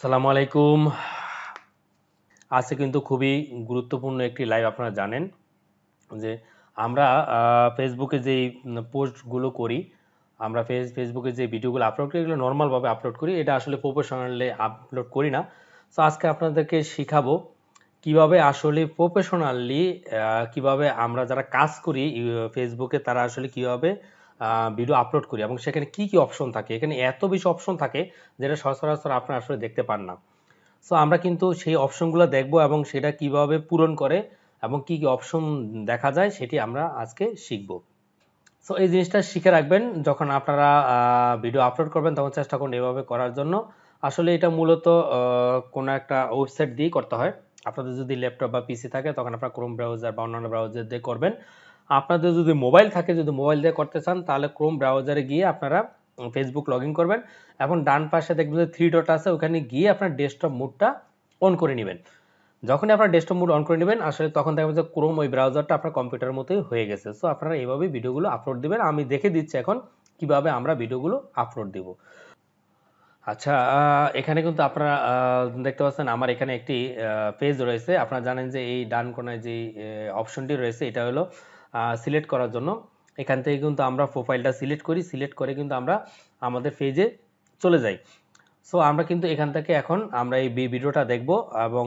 আসসালামু আলাইকুম। আজকে কিন্তু খুবই গুরুত্বপূর্ণ একটি লাইভ। আপনারা জানেন যে আমরা ফেসবুকে যেই পোস্টগুলো করি, আমরা ফেসবুকে যে ভিডিওগুলো আপলোড করি এগুলো নর্মালভাবে আপলোড করি, এটা আসলে প্রফেশনালি আপলোড করি না। সো আজকে আপনাদেরকে শিখাবো কিভাবে আসলে প্রফেশনালি কিভাবে আমরা যারা কাজ করি ফেসবুকে তারা আসলে কিভাবে ভিডিও আপলোড করি এবং সেখানে কি কি অপশন থাকে। এখানে এত বেশি অপশন থাকে যেটা সচরাচর আপনারা আসলে দেখতে পান না। সো আমরা কিন্তু সেই অপশনগুলো দেখব এবং সেটা কিভাবে পূরণ করে এবং কি কি অপশন দেখা যায় সেটি আমরা আজকে শিখব। সো এই জিনিসটা শিখে রাখবেন, যখন আপনারা ভিডিও আপলোড করবেন তখন চেষ্টা করুন এভাবে করার জন্য। আসলে এটা মূলত কোনো একটা ওয়েবসাইট দিয়ে করতে হয়। আপনাদের যদি ল্যাপটপ বা পিসি থাকে তখন আপনারা ক্রোম ব্রাউজার বা অন্যান্য ব্রাউজার দিয়ে করবেন। আপনাদের যদি মোবাইল থাকে, যদি মোবাইল দিয়ে করতে চান তাহলে ক্রোম ব্রাউজারে গিয়ে আপনারা ফেসবুক লগ ইন করবেন। এখন ডান পাশে দেখবেন যে থ্রি ডট আছে, ওখানে গিয়ে আপনার ডেস্কটপ মোডটা অন করে নেবেন। যখনই আপনার ডেস্কটপ মোড অন করে নেবেন আসলে তখন দেখবেন যে ক্রোম ওই ব্রাউজারটা আপনার কম্পিউটারের মতোই হয়ে গেছে। সো আপনারা এইভাবে ভিডিওগুলো আপলোড দিবেন। আমি দেখে দিচ্ছি এখন কিভাবে আমরা ভিডিওগুলো আপলোড দিব। আচ্ছা, এখানে কিন্তু আপনারা দেখতে পাচ্ছেন আমার এখানে একটি পেজ রয়েছে। আপনারা জানেন যে এই ডান কোণায় যে অপশনটি রয়েছে এটা হলো সিলেক্ট করার জন্য। এখান থেকে কিন্তু আমরা প্রোফাইলটা সিলেক্ট করি, সিলেক্ট করে কিন্তু আমরা আমাদের পেজে চলে যাই। সো আমরা কিন্তু এখান থেকে এখন আমরা এই ভিডিওটা দেখব এবং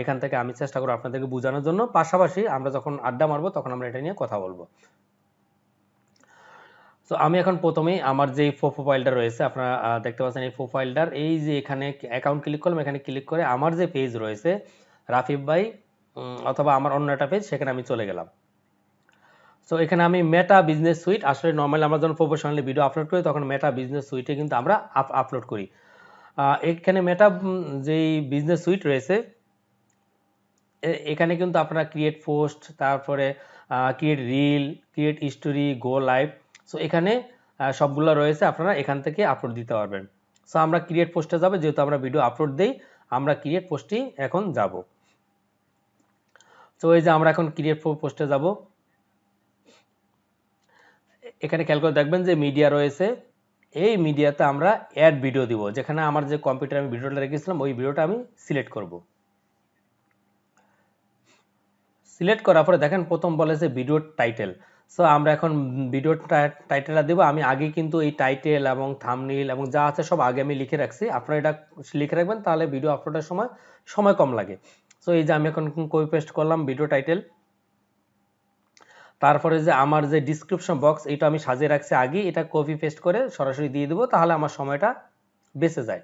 এখান থেকে আমি চেষ্টা করব আপনাদেরকে বোঝানোর জন্য। পাশাপাশি আমরা যখন আড্ডা মারবো তখন আমরা এটা নিয়ে কথা বলবো। সো আমি এখন প্রথমেই আমার যে প্রোফাইলটা রয়েছে আপনারা দেখতে পাচ্ছেন, এই প্রোফাইলটার এই যে এখানে অ্যাকাউন্ট ক্লিক করলাম, এখানে ক্লিক করে আমার যে পেজ রয়েছে রাফি ভাই অথবা আমার অন্য একটা পেজ, সেখানে আমি চলে গেলাম। সো এখানে আমি মেটা বিজনেস সুইট, আসলে নর্মালি আমরা যখন প্রফেশনালি ভিডিও আপলোড করি তখন মেটা বিজনেস সুইটে কিন্তু আমরা আপলোড করি। এখানে মেটা যেই বিজনেস সুইট রয়েছে এখানে কিন্তু আপনারা ক্রিয়েট পোস্ট, তারপরে ক্রিয়েট রিল, ক্রিয়েট স্টোরি, গো লাইভ, সো এখানে সবগুলো রয়েছে, আপনারা এখান থেকে আপলোড দিতে পারবেন। সো আমরা ক্রিয়েট পোস্টে যাব, যেহেতু আমরা ভিডিও আপলোড দেই আমরা ক্রিয়েট পোস্টই এখন যাব। সো এই যে আমরা এখন ক্রিয়েট পোস্টে যাব। এখানে খেয়াল করে দেখবেন যে মিডিয়া রয়েছে, এই মিডিয়াতে আমরা অ্যাড ভিডিও দিব। যেখানে আমার যে কম্পিউটারে আমি ভিডিওটা রেখেছিলাম ওই ভিডিওটা আমি সিলেক্ট করব। সিলেক্ট করার পরে দেখেন প্রথম বলে যে ভিডিও টাইটেল। সো আমরা এখন ভিডিও টাইটেলটা দেবো। আমি আগে কিন্তু এই টাইটেল এবং থাম্বনেইল এবং যা আছে সব আগে আমি লিখে রাখছি, আপনারা এটা লিখে রাখবেন তাহলে ভিডিও আপলোডের সময় সময় কম লাগে। সো এই যে আমি এখন কপি পেস্ট করলাম ভিডিও টাইটেল। তারপরে যে আমার যে ডিসক্রিপশন বক্স এটা আমি সাজিয়ে রাখছি আগে, এটা কপি পেস্ট করে সরাসরি দিয়ে দেবো, তাহলে আমার সময়টা বেঁচে যায়।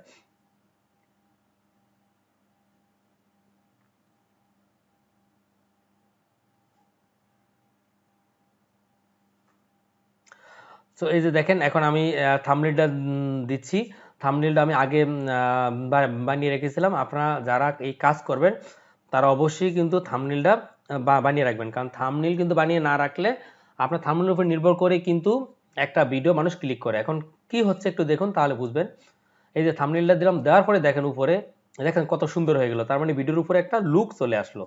সো এই যে দেখেন এখন আমি থাম্বনেইলটা দিচ্ছি। থাম্বনেইলটা আমি আগে বানিয়ে রেখেছিলাম। আপনারা যারা এই কাজ করবেন তারা অবশ্যই কিন্তু থাম্বনেইলটা বানিয়ে রাখবেন, কারণ থাম্বনেইল কিন্তু বানিয়ে না রাখলে আপনার থাম্বনেইলের উপর নির্ভর করে কিন্তু একটা ভিডিও মানুষ ক্লিক করে। এখন কি হচ্ছে একটু দেখুন তাহলে বুঝবেন। এই যে থাম্বনেইলটা দিলাম, দেওয়ার পরে দেখেন উপরে, দেখেন কত সুন্দর হয়ে গেল, তার মানে ভিডিওর উপরে একটা লুক চলে আসলো।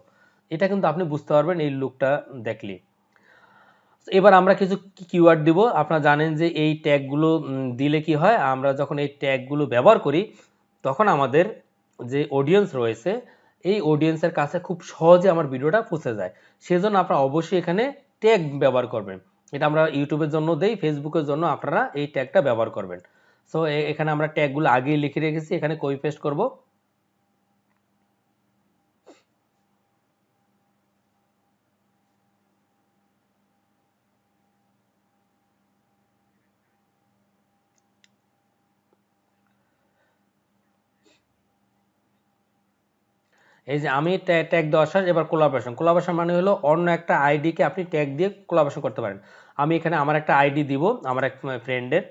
এটা কিন্তু আপনি বুঝতে পারবেন এই লুকটা দেখলে। এবার আমরা কিছু কিওয়ার্ড দিব। আপনারা জানেন যে এই ট্যাগগুলো দিলে কি হয়, আমরা যখন এই ট্যাগগুলো ব্যবহার করি তখন আমাদের যে অডিয়েন্স রয়েছে এই অডিয়েন্সের কাছে খুব সহজে আমার ভিডিওটা পৌঁছে যায়। সেজন্য আপনারা অবশ্যই এখানে ট্যাগ ব্যবহার করবেন। এটা আমরা ইউটিউবের জন্য দেই, ফেসবুকের জন্য আপনারা এই ট্যাগটা ব্যবহার করবেন। সো এখানে আমরা ট্যাগগুলো আগেই লিখে রেখেছি, এখানে কপি পেস্ট করব। এই যে আমি ট্যাগ দেওয়ার শেষ, এবার কোলাবরেশন। কোলাবরেশন মানে হলো অন্য একটা আইডিকে আপনি ট্যাগ দিয়ে কোলাবরেশন করতে পারেন। আমি এখানে আমার একটা আইডি দিব, আমার এক ফ্রেন্ডের।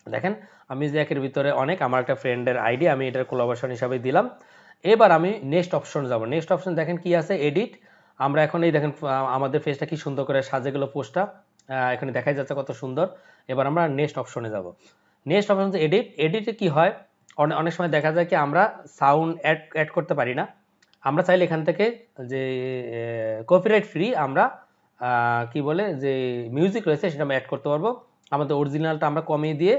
দেখেন আমি যে একের ভিতরে অনেক, আমার একটা ফ্রেন্ডের আইডি আমি এটার কোলাবরেশন হিসাবে দিলাম। এবার আমি নেক্সট অপশন যাব। নেক্সট অপশন দেখেন কি আছে, এডিট। আমরা এখন এই দেখেন আমাদের ফেসটা কি সুন্দর করে সাজে গেল পোস্টটা, এখানে দেখাই যাচ্ছে কত সুন্দর। এবার আমরা নেক্সট অপশনে যাব। নেক্সট অপশন হচ্ছে এডিট। এডিটে কি হয়, অনেক সময় দেখা যায় কি আমরা সাউন্ড অ্যাড করতে পারি না। আমরা চাইলে এখান থেকে যে কপিরাইট ফ্রি আমরা কি বলে যে মিউজিক রয়েছে সেটা আমরা অ্যাড করতে পারবো। আমাদের অরিজিনালটা আমরা কমিয়ে দিয়ে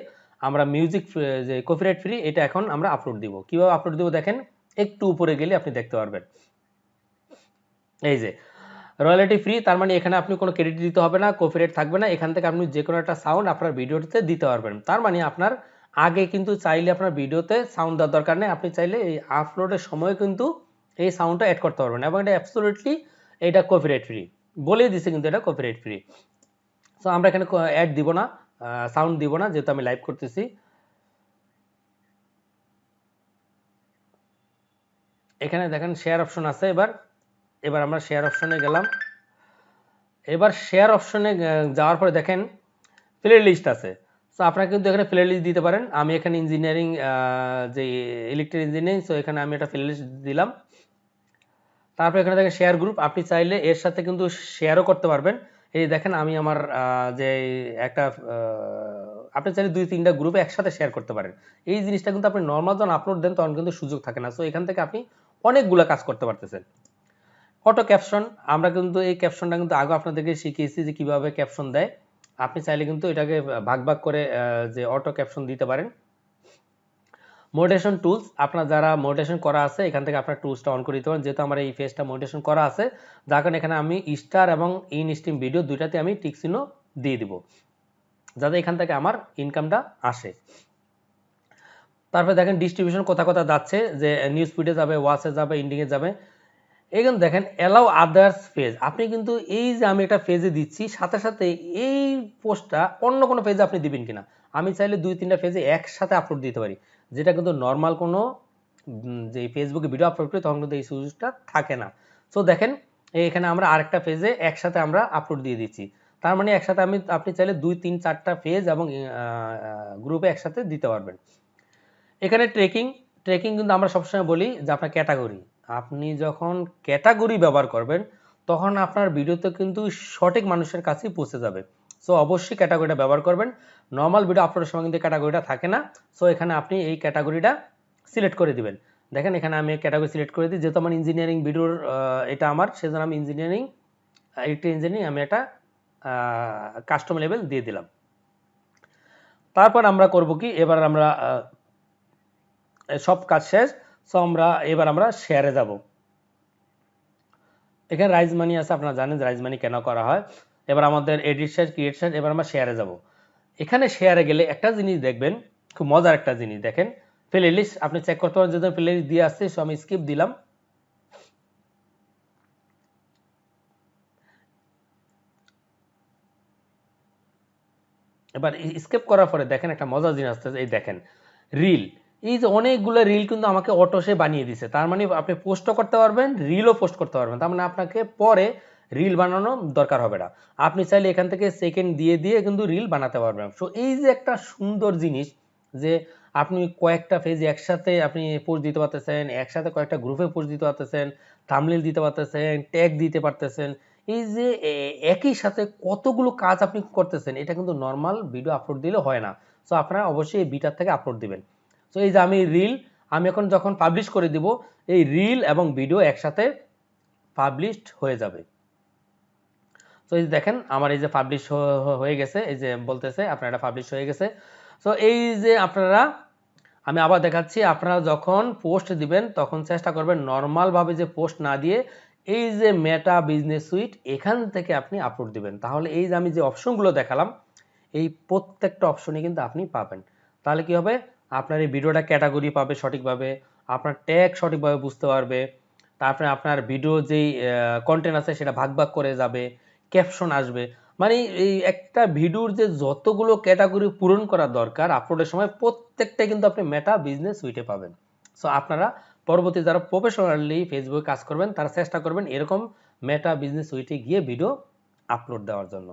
আমরা মিউজিক যে কপিরাইট ফ্রি এটা এখন আমরা আপলোড দিব। কিভাবে আপলোড দিব দেখেন, একটু উপরে গেলে আপনি দেখতে পারবেন। এই যে রয়্যালটি ফ্রি, তার মানে এখানে আপনি কোনো ক্রেডিট দিতে হবে না, কপিরাইট থাকবে না। এখান থেকে আপনি যে কোনো একটা সাউন্ড আপনার ভিডিওতে দিতে পারবেন। তার মানে আপনার আগে কিন্তু চাইলে আপনার ভিডিওতে সাউন্ড দেওয়ার দরকার নেই, আপনি চাইলে এই আপলোডের সময় কিন্তু এই সাউন্ডটা অ্যাড করতে পারবেন এবং এটা অ্যাবসলিউটলি এটা কপিরাইট ফ্রি বলেই দিছে, কিন্তু এটা কপিরাইট ফ্রি। সো আমরা এখানে অ্যাড দিব না, সাউন্ড দিব না, যেহেতু আমি লাইভ করতেছি। এখানে দেখেন শেয়ার অপশন আছে। এবার আমরা শেয়ার অপশনে গেলাম। এবার শেয়ার অপশনে যাওয়ার পরে দেখেন প্লে লিস্ট আছে। সো আপনারা কিন্তু এখানে প্লে লিস্ট দিতে পারেন। আমি এখানে ইঞ্জিনিয়ারিং যে ইলেকট্রিক ইঞ্জিনিয়ারিং, সো এখানে আমি একটা প্লে লিস্ট দিলাম। তারপর এখানে দেখেন শেয়ার গ্রুপ, আপনি চাইলে এর সাথে কিন্তু শেয়ারও করতে পারবেন। এই দেখেন আমি আমার যে একটা আপনি চাইলে 2-3টা গ্রুপে একসাথে শেয়ার করতে পারেন। এই জিনিসটা কিন্তু আপনি নর্মাল যখন আপলোড দেন তখন কিন্তু সুযোগ থাকে না। সো এখান থেকে আপনি অনেকগুলো কাজ করতে পারতেছেন। অটো ক্যাপশন, আমরা কিন্তু এই ক্যাপশনটা কিন্তু আগে আপনাদেরকে শিখিয়েছি যে কিভাবে ক্যাপশন দেয়। আপনি চাইলে কিন্তু এটাকে ভাগ ভাগ করে যে অটো ক্যাপশন দিতে পারেন। মোটিভেশন টুলস, আপনার যারা মোটিভেশন করা আছে এখান থেকে আপনার টুলসটা অন করে দিতে পারেন। যেহেতু আমার এই পেজটা মোটিভেশন করা আছে, যার কারণে এখানে আমি স্টার এবং ইন স্ট্রিম ভিডিও দুইটাতে আমি টিক চিহ্ন দিয়ে দিব, যাতে এখান থেকে আমার ইনকামটা আসে। তারপরে দেখেন ডিস্ট্রিবিউশন কোথা কোথা যাচ্ছে, যে নিউজ ফিডে যাবে, ওয়াচে যাবে, ইন্ডিংয়ে যাবে। এখানে দেখেন অ্যালাউ আদার্স পেজ, আপনি কিন্তু এই যে আমি একটা পেজে দিচ্ছি সাথে সাথে এই পোস্টটা অন্য কোনো পেজে আপনি দিবেন কিনা, আমি চাইলে 2-3টা পেজে একসাথে আপলোড দিতে পারি, যেটা কিন্তু নর্মাল কোনো যে ফেসবুকে ভিডিও আপলোড করি তখন কিন্তু এই সুযোগটা থাকে না। সো দেখেন এখানে আমরা আরেকটা পেজে একসাথে আমরা আপলোড দিয়ে দিচ্ছি। তার মানে একসাথে আপনি চাইলে 2-3-4টা পেজ এবং গ্রুপে একসাথে দিতে পারবেন। এখানে ট্রেকিং কিন্তু আমরা সবসময় বলি যে আপনার ক্যাটাগরি, আপনি যখন ক্যাটাগরি ব্যবহার করবেন তখন আপনার ভিডিওতে কিন্তু সঠিক মানুষের কাছেই পৌঁছে যাবে। সো অবশ্যই ক্যাটাগরিটা ব্যবহার করবেন। নর্মাল ভিডিও আপলোডের সময় কিন্তু ক্যাটাগরিটা থাকে না। সো এখানে আপনি এই ক্যাটাগরিটা সিলেক্ট করে দিবেন। দেখেন এখানে আমি ক্যাটাগরি সিলেক্ট করে দিই, যেহেতু আমার ইঞ্জিনিয়ারিং ভিডিওর এটা আমার, সেজন্য আমি ইঞ্জিনিয়ারিং আমি একটা কাস্টম লেভেল দিয়ে দিলাম। তারপর আমরা করব কি, এবার আমরা সব কাজ শেষ। সো এবার আমরা শেয়ারে যাব। এখানে রাইজ মানি আছে, আপনারা জানেন রাইজ মানি কেন করা হয়। এবার আমাদের এডিট শেষ, ক্রিয়েট শেষ, এবার আমরা শেয়ারে যাব। এখানে শেয়ারে গেলে একটা জিনিস দেখবেন, খুব মজার একটা জিনিস দেখেন, প্লে লিস্ট আপনি চেক করতে পারেন, যদি প্লে লিস্ট দিয়ে আসছে, সো আমি স্কিপ দিলাম। এবার স্কিপ করার পরে দেখেন একটা মজার জিনিস আসতেছে, এই দেখেন রিল। এই যে অনেকগুলো রিল কিন্তু আমাকে অটো সে বানিয়ে দিছে, তার মানে আপনি পোস্টও করতে পারবেন, রিলও পোস্ট করতে পারবেন। তার মানে আপনাকে পরে রিল বানানো দরকার হবে না, আপনি চাইলে এখান থেকে সেকেন্ড দিয়ে দিয়ে কিন্তু রিল বানাতে পারবেন। সো এই যে একটা সুন্দর জিনিস, যে আপনি কয়েকটা পেজ একসাথে আপনি পোস্ট দিতে পারতেছেন, একসাথে কয়েকটা গ্রুপে পোস্ট দিতে পারতেছেন, থাম্বনেল দিতে পারতেছেন, ট্যাগ দিতে পারতেছেন। এই যে একই সাথে কতগুলো কাজ আপনি করতেছেন, এটা কিন্তু নর্মাল ভিডিও আপলোড দিলে হয় না। সো আপনারা অবশ্যই এই বিটার থেকে আপলোড দিবেন। সো এই যে আমি এখন যখন পাবলিশ করে দিব, এই রিল এবং ভিডিও একসাথে পাবলিশড হয়ে যাবে। তো এই যে দেখেন আমার এই যে পাবলিশ হয়ে গেছে, এই যে বলতেছে আপনার এটা পাবলিশ হয়ে গেছে। সো এই যে আমি আবার দেখাচ্ছি, আপনারা যখন পোস্ট দিবেন তখন চেষ্টা করবেন নর্মালভাবে যে পোস্ট না দিয়ে এই যে মেটা বিজনেস সুইট এখান থেকে আপনি আপলোড দিবেন। তাহলে এই যে আমি যে অপশনগুলো দেখালাম, এই প্রত্যেকটা অপশনই কিন্তু আপনি পাবেন। তাহলে কি হবে, আপনার এই ভিডিওটা ক্যাটাগরি পাবে সঠিকভাবে, আপনার ট্যাগ সঠিকভাবে বুঝতে পারবে, তারপরে আপনার ভিডিও যেই কন্টেন্ট আছে সেটা ভাগ ভাগ করে যাবে, ক্যাপশন আসবে। মানে এই একটা ভিডিওর যে যতগুলো ক্যাটাগরি পূরণ করা দরকার আপলোডের সময় প্রত্যেকটা কিন্তু আপনি মেটা বিজনেস সুইটে পাবেন। সো আপনারা পরবর্তী যারা প্রফেশনালি ফেসবুকে কাজ করবেন তারা চেষ্টা করবেন এরকম মেটা বিজনেস সুইটে গিয়ে ভিডিও আপলোড দেওয়ার জন্য।